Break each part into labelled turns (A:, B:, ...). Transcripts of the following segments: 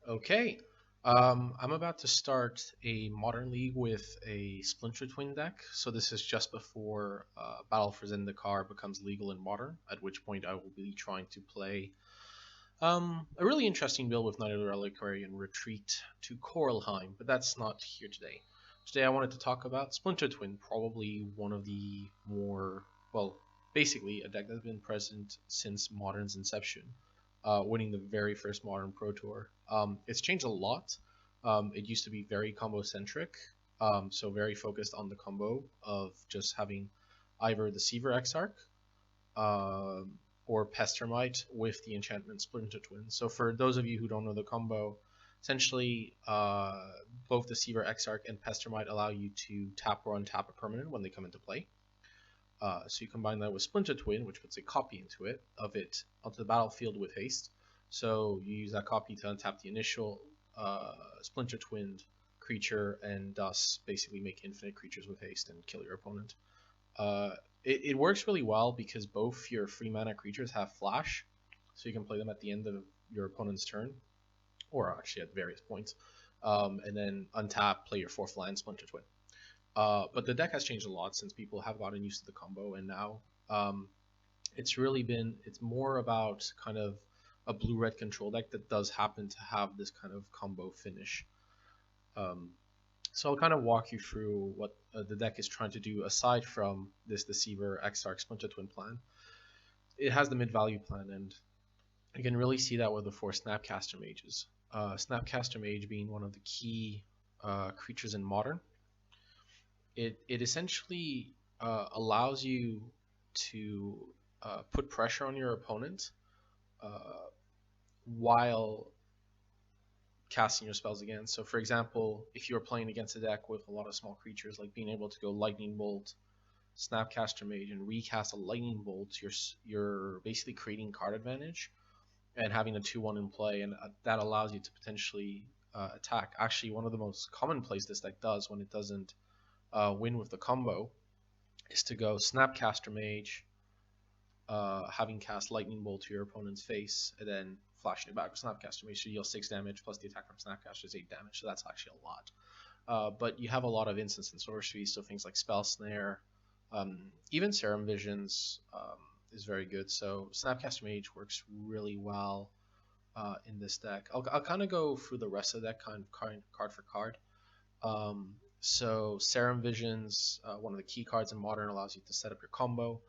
A: Okay. I'm about to start a modern league with a Splinter Twin deck. So this is just before Battle for Zendikar becomes legal in modern, at which point I will be trying to play a really interesting build with Knight of the Reliquary and Retreat to Coralheim, but that's not here today. Today I wanted to talk about Splinter Twin, probably one of the more, well, basically a deck that's been present since Modern's inception, winning the very first Modern Pro Tour. It's changed a lot. It used to be very combo centric, so very focused on the combo of just having either the Seaver Exarch, um, or Pestermite with the enchantment Splinter Twin. So for those of you who don't know the combo, essentially both the Seaver Exarch and Pestermite allow you to tap or untap a permanent when they come into play. So you combine that with Splinter Twin, which puts a copy into it of it onto the battlefield with haste. So you use that copy to untap the initial Splinter Twinned creature and thus basically make infinite creatures with haste and kill your opponent. Uh, it works really well because both your free mana creatures have flash, so you can play them at the end of your opponent's turn, or actually at various points, and then untap, play your 4th land, Splinter Twin. But the deck has changed a lot since people have gotten used to the combo, and now it's more about kind of a blue-red control deck that does happen to have this kind of combo finish. Um, so I'll kind of walk you through what the deck is trying to do aside from this Deceiver Exarch Splinter Twin plan. It has the mid-value plan, and you can really see that with the 4 Snapcaster Mages. Snapcaster Mage being one of the key creatures in Modern. It essentially allows you to put pressure on your opponent while casting your spells again. So for example, if you're playing against a deck with a lot of small creatures, like being able to go Lightning Bolt, Snapcaster Mage, and recast a Lightning Bolt, you're basically creating card advantage and having a 2-1 in play, and that allows you to potentially attack. Actually, one of the most common plays this deck does when it doesn't win with the combo is to go Snapcaster Mage, having cast Lightning Bolt to your opponent's face, and then flashing it back with Snapcaster Mage, so you deal 6 damage, plus the attack from Snapcaster is 8 damage, so that's actually a lot. But you have a lot of instants and sorceries, so things like Spell Snare, even Serum Visions is very good, so Snapcaster Mage works really well in this deck. I'll kind of go through the rest of that card for card. So Serum Visions, one of the key cards in Modern, allows you to set up your combo.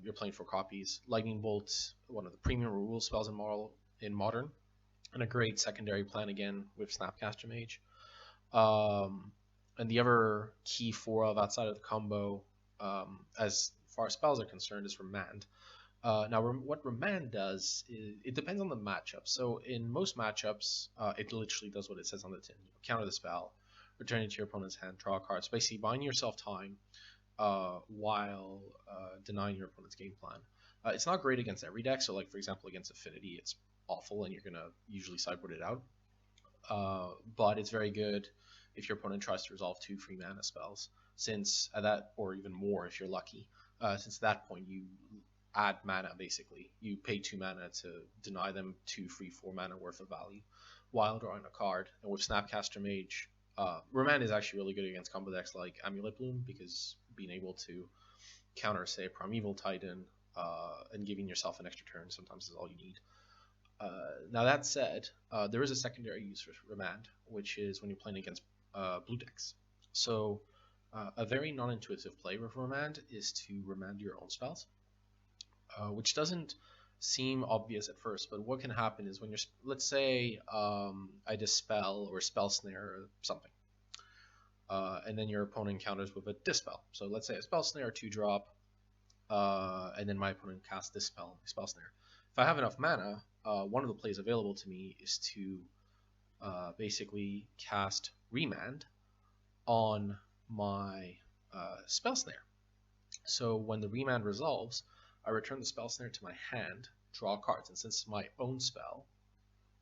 A: You're playing 4 copies. Lightning Bolt, one of the premium removal spells in Modern, and a great secondary plan again with Snapcaster Mage. And the other key 4 of outside of the combo, as far as spells are concerned, is Remand. Now, what Remand does is it depends on the matchup. So in most matchups, it literally does what it says on the tin. Counter the spell, return it to your opponent's hand, draw a card. So basically, buying yourself time while denying your opponent's game plan. It's not great against every deck. So, like for example, against Affinity, it's awful, and you're gonna usually sideboard it out. But it's very good if your opponent tries to resolve 2 free mana spells, since at that, or even more if you're lucky. Since at that point you add mana, basically you pay 2 mana to deny them 2 free 4 mana worth of value while drawing a card. And with Snapcaster Mage, Remand is actually really good against combo decks like Amulet Bloom, because being able to counter, say, Primeval Titan and giving yourself an extra turn sometimes is all you need. Now that said, there is a secondary use for Remand, which is when you're playing against blue decks. So a very non-intuitive play with Remand is to remand your own spells, which doesn't seem obvious at first, but what can happen is when you're, let's say I Dispel or Spell Snare or something, and then your opponent counters with a Dispel. So let's say a Spell Snare 2-drop, and then my opponent casts Dispel, Spell Snare. If I have enough mana, one of the plays available to me is to basically cast Remand on my Spell Snare. So when the Remand resolves, I return the Spell Snare to my hand, draw cards, and since it's my own spell,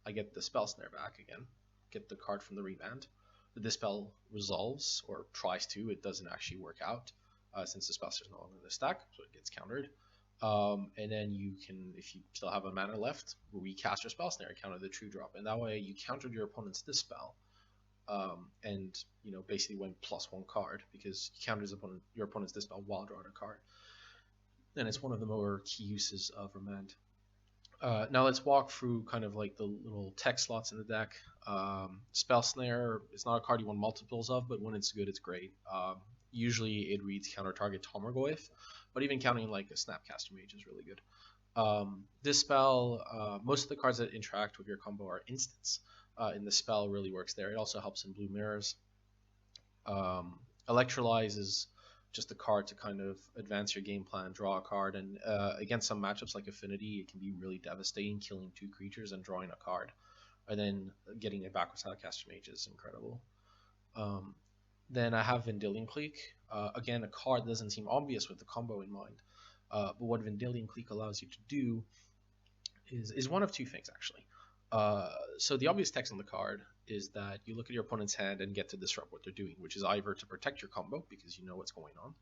A: I get the Spell Snare back again, get the card from the Remand. The Dispel resolves, or tries to, it doesn't actually work out, since the Spell Snare is no longer in the stack, so it gets countered. And then you can, if you still have a mana left, recast your spell snare, counter the true drop, and that way you countered your opponent's dispel, and basically went +1 card because you countered your opponent's dispel while drawing a card. And it's one of the more key uses of Remand. Now let's walk through kind of like the little tech slots in the deck. Spell Snare is not a card you want multiples of, but when it's good, it's great. Usually it reads counter target Tarmogoyf, but even counting like a Snapcaster Mage is really good. This spell, most of the cards that interact with your combo are instants, and the spell really works there. It also helps in blue mirrors. Electrolyze is just a card to kind of advance your game plan, draw a card, and against some matchups like Affinity, it can be really devastating, killing 2 creatures and drawing a card. And then getting a backwards Telecaster Mage is incredible. Then I have Vendilion Clique. Again, a card that doesn't seem obvious with the combo in mind. But what Vendilion Clique allows you to do is one of 2 things, actually. So the obvious text on the card is that you look at your opponent's hand and get to disrupt what they're doing, which is either to protect your combo because you know what's going on,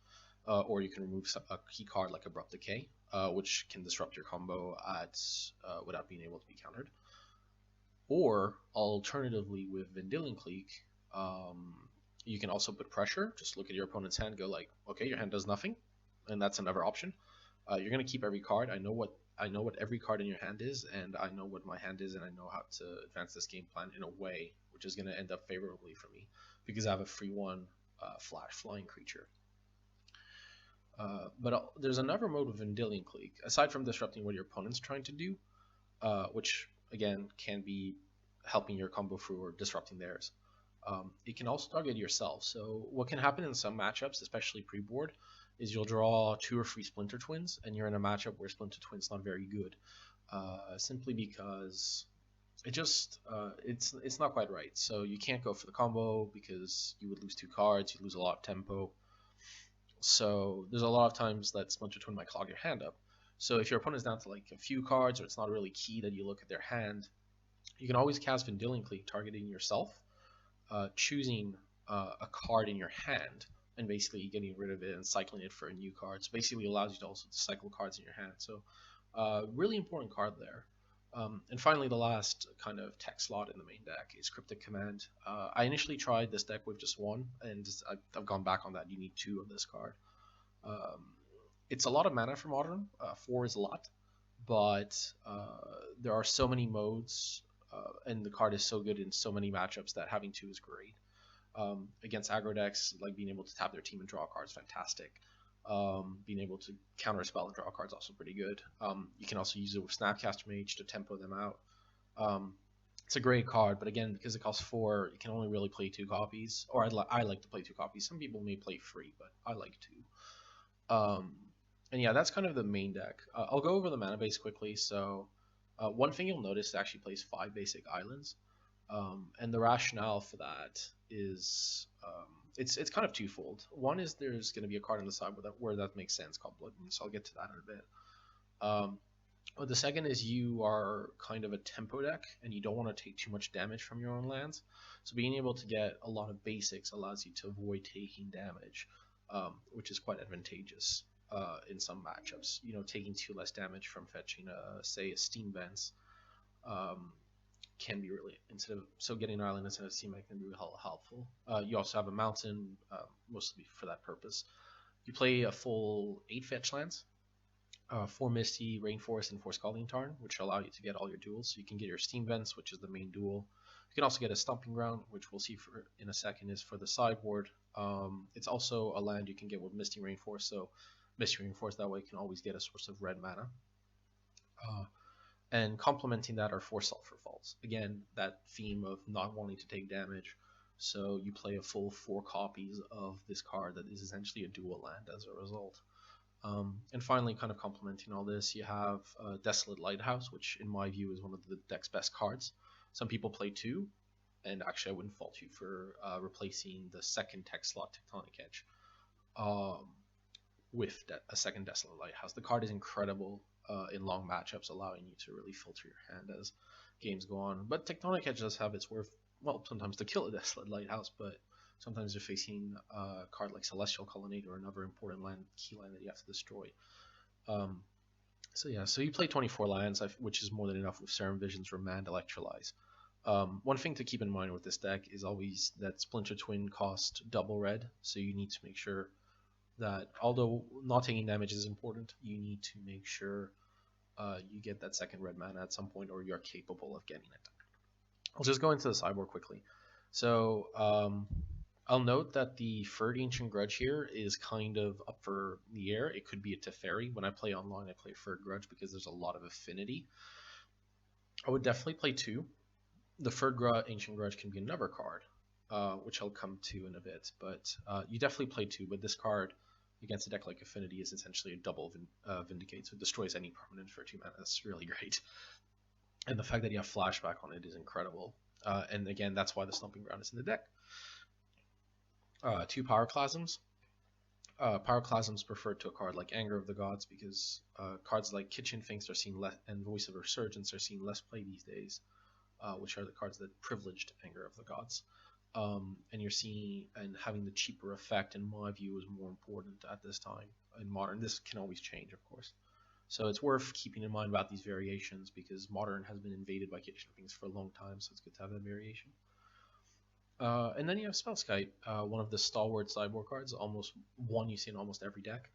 A: or you can remove a key card like Abrupt Decay, which can disrupt your combo without being able to be countered. Or alternatively, with Vendilion Clique, you can also put pressure. Just look at your opponent's hand, go like, okay, your hand does nothing, and that's another option. You're gonna keep every card. I know what every card in your hand is, and I know what my hand is, and I know how to advance this game plan in a way which is going to end up favorably for me because I have a free 1 flash flying creature. But there's another mode with Vendilion Clique, aside from disrupting what your opponent's trying to do, which again can be helping your combo through or disrupting theirs. It can also target yourself. So what can happen in some matchups, especially pre-board, is you'll draw 2 or 3 Splinter Twins, and you're in a matchup where Splinter Twin's not very good, simply because it's not quite right. So you can't go for the combo because you would lose 2 cards, you lose a lot of tempo. So there's a lot of times that Splinter Twin might clog your hand up. So if your opponent's down to like a few cards, or it's not really key that you look at their hand, you can always cast Vendilion Clique targeting yourself, choosing a card in your hand, and basically getting rid of it and cycling it for a new card. So basically allows you to also cycle cards in your hand. So really important card there. And finally, the last kind of tech slot in the main deck is Cryptic Command. I initially tried this deck with just 1, and I've gone back on that. You need 2 of this card. It's a lot of mana for Modern. 4 is a lot, but there are so many modes, and the card is so good in so many matchups that having 2 is great. Against aggro decks, like being able to tap their team and draw cards, fantastic. Being able to counter a spell and draw cards also pretty good. You can also use it with Snapcaster Mage to tempo them out. It's a great card, but again, because it costs 4, you can only really play 2 copies. Or I like to play 2 copies. Some people may play 3, but I like 2. And yeah, that's kind of the main deck. I'll go over the mana base quickly. So one thing you'll notice, it actually plays 5 basic islands. And the rationale for that is it's kind of twofold. One is there's going to be a card on the side where that makes sense called Blood Moon, so I'll get to that in a bit. But the second is you are kind of a tempo deck, and you don't want to take too much damage from your own lands. So being able to get a lot of basics allows you to avoid taking damage, which is quite advantageous in some matchups. Taking 2 less damage from fetching, say, a Steam Vents. Can be really getting an island instead of Steam can be really helpful. You also have a mountain, mostly for that purpose. You play a full 8 fetch lands, 4 Misty, Rainforest, and 4 Scalding Tarn, which allow you to get all your duels. So you can get your Steam Vents, which is the main duel. You can also get a Stomping Ground, which we'll see in a second is for the sideboard. It's also a land you can get with Misty Rainforest, so Misty Rainforest that way you can always get a source of red mana. And complementing that are 4 Sulphur Falls. Again, that theme of not wanting to take damage. So you play a full 4 copies of this card that is essentially a dual land as a result. And finally, kind of complementing all this, you have Desolate Lighthouse, which in my view is one of the deck's best cards. Some people play 2, and actually I wouldn't fault you for replacing the second tech slot Tectonic Edge with a second Desolate Lighthouse. The card is incredible in long matchups, allowing you to really filter your hand as games go on. But Tectonic Edge does have its worth, well, sometimes to kill a Desolate Lighthouse, but sometimes you're facing a card like Celestial Colonnade or another important key land that you have to destroy. So yeah, so you play 24 lands, which is more than enough with Serum Visions, Remand, Electrolyze. One thing to keep in mind with this deck is always that Splinter Twin cost double red, so you need to make sure that although not taking damage is important, you need to make sure you get that second red mana at some point, or you're capable of getting it. I'll just go into the sideboard quickly. So I'll note that the third Ancient Grudge here is kind of up for the air. It could be a Teferi. When I play online, I play third Grudge because there's a lot of affinity. I would definitely play two. The third Ancient Grudge can be another card, which I'll come to in a bit. But you definitely play two. But this card against a deck like Affinity is essentially a double Vindicate, so it destroys any permanent for 2 mana. That's really great. And the fact that you have Flashback on it is incredible. And again, that's why the Stomping Ground is in the deck. Two Pyroclasms. Pyroclasms preferred to a card like Anger of the Gods because cards like Kitchen Finks are seen less, and Voice of Resurgence are seen less play these days, which are the cards that privileged Anger of the Gods. And you're seeing and having the cheaper effect, in my view, is more important at this time. In Modern, this can always change, of course. So it's worth keeping in mind about these variations because Modern has been invaded by Kitchen Finks for a long time, so it's good to have that variation. And then you have Spellskite, one of the stalwart sideboard cards, almost one you see in almost every deck.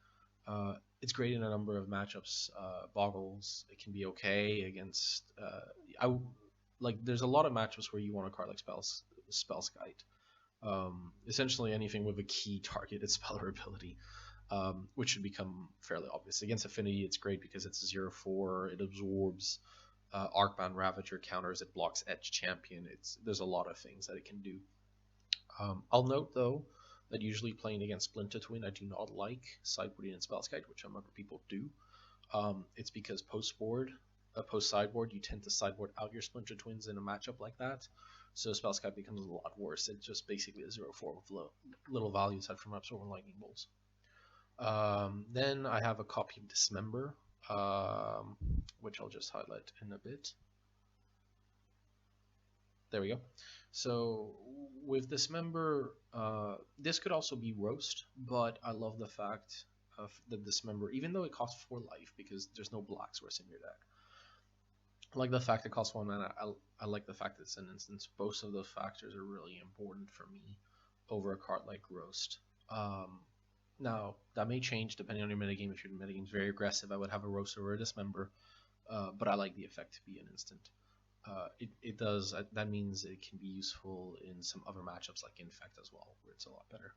A: It's great in a number of matchups. Boggles, it can be okay against. There's a lot of matchups where you want a card like Spellskite. Essentially anything with a key targeted speller ability, which should become fairly obvious. Against Affinity, it's great because it's a 0/4. It absorbs Arcbound Ravager counters. It blocks Edge Champion. There's a lot of things that it can do. I'll note though that usually playing against Splinter Twin, I do not like sideboarding and Spellskite, which some other people do. It's because post sideboard, you tend to sideboard out your Splinter Twins in a matchup like that. So Spellskite becomes a lot worse. It's just basically a 0/4 with little value aside from Absorbing Lightning Bolts. Then I have a copy of Dismember, which I'll just highlight in a bit. There we go. So with Dismember, this could also be Roast, but I love the fact of the Dismember, even though it costs 4 life because there's no black source in your deck. I like the fact it costs 1 mana. I like the fact that it's an instance. Both of those factors are really important for me over a card like Roast. Now, that may change depending on your metagame. If your metagame is very aggressive, I would have a Roast or a Dismember, but I like the effect to be an instant. It does. That means it can be useful in some other matchups like Infect as well, where it's a lot better.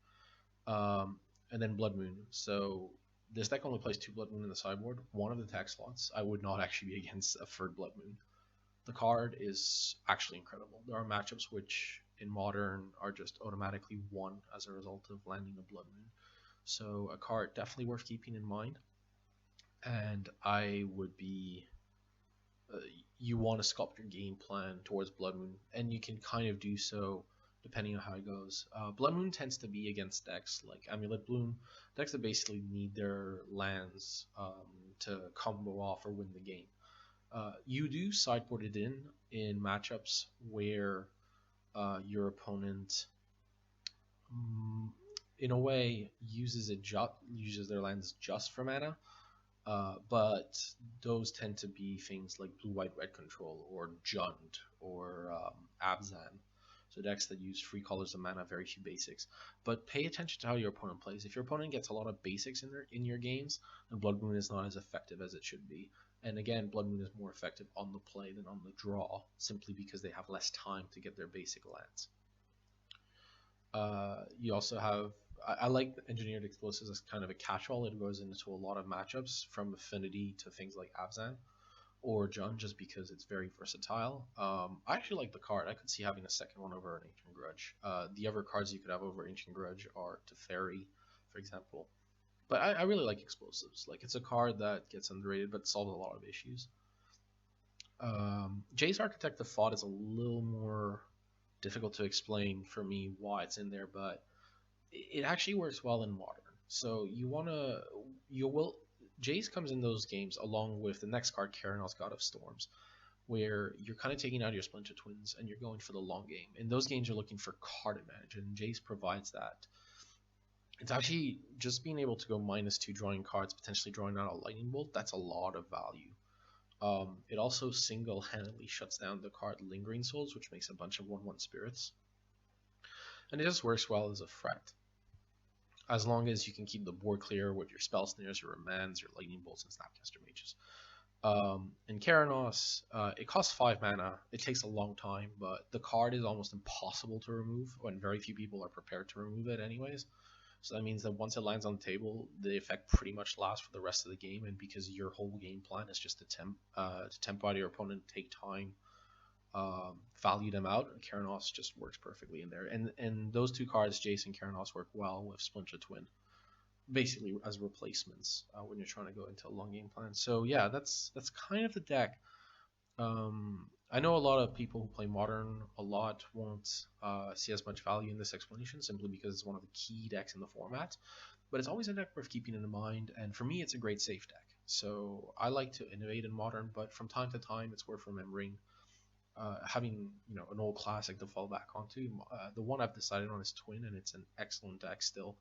A: And then Blood Moon. So this deck only plays 2 Blood Moon in the sideboard. One of the attack slots. I would not actually be against a third Blood Moon. The card is actually incredible. There are matchups which in Modern are just automatically won as a result of landing a Blood Moon. So a card definitely worth keeping in mind. And I would be... you want to sculpt your game plan towards Blood Moon, and you can kind of do so depending on how it goes. Blood Moon tends to be against decks like Amulet Bloom, decks that basically need their lands to combo off or win the game. You do sideboard it in matchups where your opponent, in a way, uses their lands just for mana. But those tend to be things like blue, white, red control, or Jund, or Abzan. So decks that use 3 colors of mana, very few basics. But pay attention to how your opponent plays. If your opponent gets a lot of basics in your games, then Blood Moon is not as effective as it should be. And again, Blood Moon is more effective on the play than on the draw, simply because they have less time to get their basic lands. You also have... I like Engineered Explosives as kind of a catch-all. It goes into a lot of matchups, from Affinity to things like Abzan or Jund, just because it's very versatile. I actually like the card. I could see having a second one over an Ancient Grudge. The other cards you could have over Ancient Grudge are Teferi, for example. But I really like Explosives. Like, it's a card that gets underrated, but solves a lot of issues. Jace Architect of Thought is a little more difficult to explain for me why it's in there, but it actually works well in Modern. So Jace comes in those games along with the next card, Karenal's God of Storms, where you're kind of taking out your Splinter Twins and you're going for the long game. In those games, you're looking for card advantage, and Jace provides that. It's actually just being able to go -2 drawing cards, potentially drawing out a lightning bolt. That's a lot of value. It also single-handedly shuts down the card Lingering Souls, which makes a bunch of 1/1 spirits, and it just works well as a threat. As long as you can keep the board clear with your spell snares, your remands, your lightning bolts, and snapcaster mages. In Keranos, it costs 5 mana. It takes a long time, but the card is almost impossible to remove when very few people are prepared to remove it anyways. So that means that once it lands on the table, the effect pretty much lasts for the rest of the game, and because your whole game plan is just to temp out your opponent, take time, value them out, Keranos just works perfectly in there. And those two cards, Jace and Keranos, work well with Splinter Twin, basically as replacements when you're trying to go into a long game plan. So yeah, that's kind of the deck. I know a lot of people who play Modern a lot won't see as much value in this explanation simply because it's one of the key decks in the format, but it's always a deck worth keeping in mind, and for me it's a great safe deck. So I like to innovate in Modern, but from time to time it's worth remembering having an old classic to fall back onto. The one I've decided on is Twin, and it's an excellent deck still.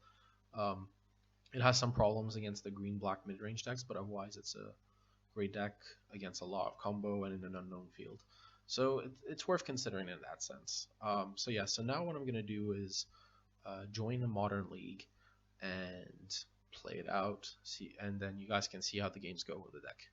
A: Um, it has some problems against the green-black mid-range decks, but otherwise it's a great deck against a lot of combo and in an unknown field. So it's worth considering in that sense. So yeah, so now what I'm going to do is join a Modern League and play it out, see, and then you guys can see how the games go with the deck.